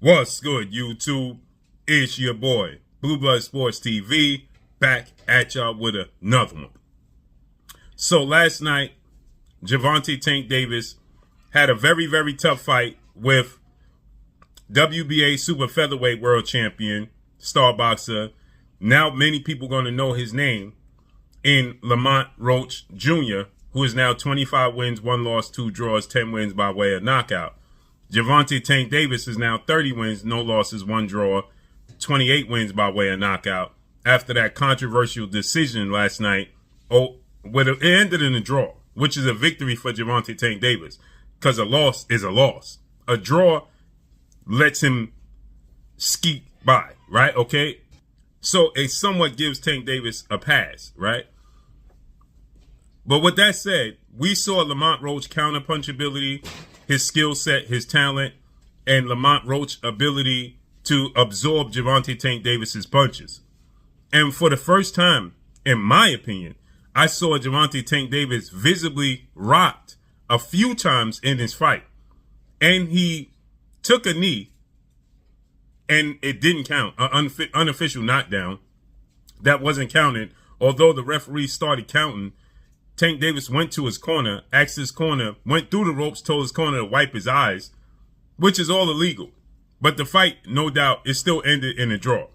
What's good, YouTube? It's your boy, Blue Blood Sports TV, back at y'all with another one. So last night, Gervonta Tank Davis had a very, very tough fight with WBA Super Featherweight World Champion, star boxer. Now many people going to know his name in Roach Jr., who is now 25 wins, 1 loss, 2 draws, 10 wins by way of knockout. Gervonta Tank Davis is now 30 wins, no losses, 1 draw, 28 wins by way of knockout. After that controversial decision last night, it ended in a draw, which is a victory for Gervonta Tank Davis, because a loss is a loss. A draw lets him skeet by, right? Okay? So it somewhat gives Tank Davis a pass, right? But with that said, we saw Lamont Roach counterpunch ability, his skill set, his talent, and Lamont Roach's ability to absorb Gervonta Tank Davis's punches. And for the first time, in my opinion, I saw Gervonta Tank Davis visibly rocked a few times in his fight. And he took a knee, and it didn't count, an unofficial knockdown. That wasn't counted, although the referee started counting. Tank Davis went to his corner, asked his corner, went through the ropes, told his corner to wipe his eyes, which is all illegal. But the fight, no doubt, it still ended in a draw,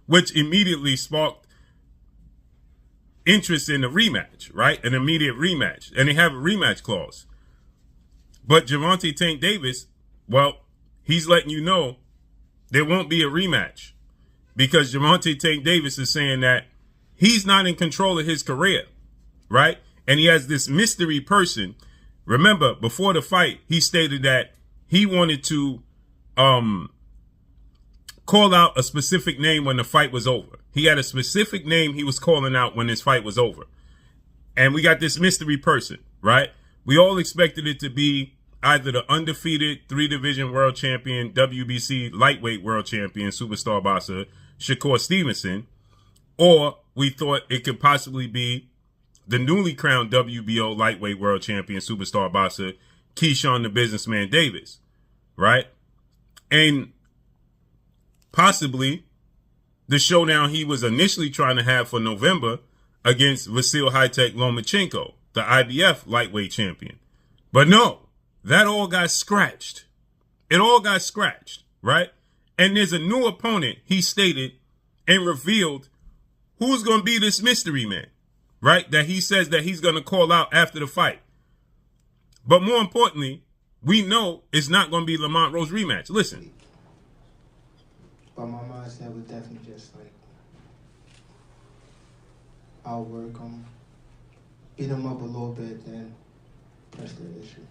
which immediately sparked interest in a rematch, right? An immediate rematch. And they have a rematch clause. But Gervonta Tank Davis, well, he's letting you know there won't be a rematch, because Gervonta Tank Davis is saying that he's not in control of his career. Right? And he has this mystery person. Remember, before the fight, he stated that he wanted to call out a specific name when the fight was over. He had a specific name he was calling out when his fight was over. And we got this mystery person, right? We all expected it to be either the undefeated 3-division world champion, WBC lightweight world champion, superstar boxer, Shakur Stevenson, or we thought it could possibly be the newly crowned WBO lightweight world champion, superstar boxer, Keyshawn the Businessman Davis, right? And possibly the showdown he was initially trying to have for November against Vasil High-Tech Lomachenko, the IBF lightweight champion. But no, that all got scratched. It all got scratched, right? And there's a new opponent, he stated and revealed, who's going to be this mystery man. Right? That he says that he's going to call out after the fight. But more importantly, we know it's not going to be Lamont Roach rematch. Listen. But my mindset was definitely just like, I'll work him, beat him up a little bit, then press the issue.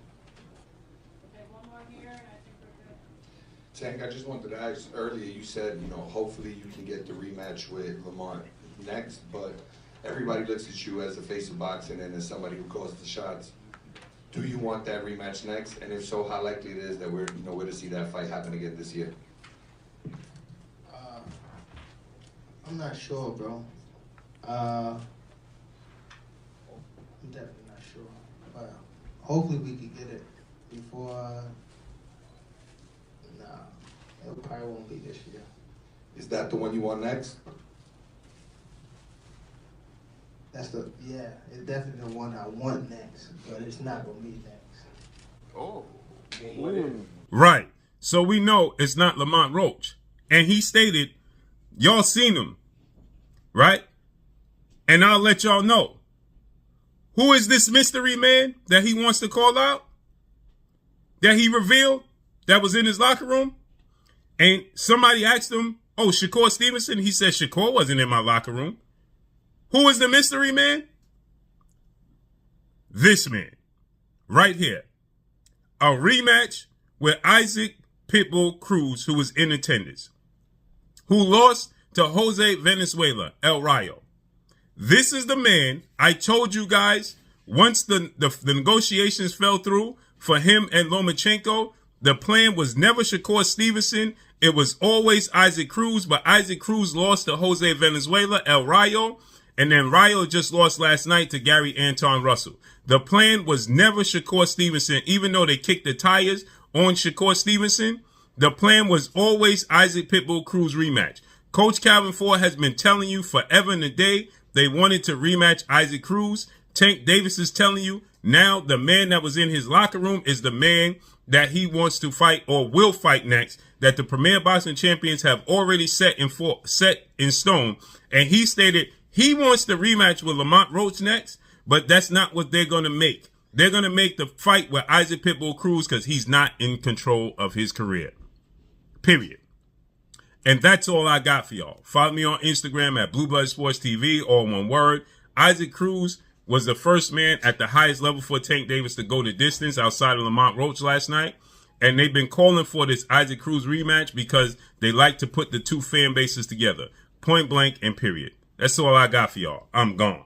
Okay, one more here, and I think we're good. Tank, I just wanted to ask, earlier you said, hopefully you can get the rematch with Lamont next, but everybody looks at you as the face of boxing and as somebody who calls the shots. Do you want that rematch next? And if so, how likely it is that we're to see that fight happen again this year? I'm not sure, bro. I'm definitely not sure. But hopefully we can get it before, it probably won't be this year. Is that the one you want next? It's definitely the one I want next, but it's not going to be next. Oh. Right. So we know it's not Lamont Roach. And he stated, y'all seen him, right? And I'll let y'all know. Who is this mystery man that he wants to call out? That he revealed that was in his locker room? And somebody asked him, oh, Shakur Stevenson? He said, Shakur wasn't in my locker room. Who is the mystery man? This man, right here. A rematch with Isaac Pitbull Cruz, who was in attendance, who lost to Jose Venezuela, El Rayo. This is the man I told you guys, once the negotiations fell through for him and Lomachenko, the plan was never Shakur Stevenson. It was always Isaac Cruz, but Isaac Cruz lost to Jose Venezuela, El Rayo. And then Rayo just lost last night to Gary Anton Russell. The plan was never Shakur Stevenson, even though they kicked the tires on Shakur Stevenson. The plan was always Isaac Pitbull Cruz rematch. Coach Calvin Ford has been telling you forever and a day they wanted to rematch Isaac Cruz. Tank Davis is telling you now the man that was in his locker room is the man that he wants to fight or will fight next, that the Premier Boxing Champions have already set in stone. And he stated he wants the rematch with Lamont Roach next, but that's not what they're going to make. They're going to make the fight with Isaac Pitbull Cruz because he's not in control of his career. Period. And that's all I got for y'all. Follow me on Instagram at Blue Blood Sports TV, all one word. Isaac Cruz was the first man at the highest level for Tank Davis to go the distance outside of Lamont Roach last night. And they've been calling for this Isaac Cruz rematch because they like to put the two fan bases together. Point blank and period. That's all I got for y'all. I'm gone.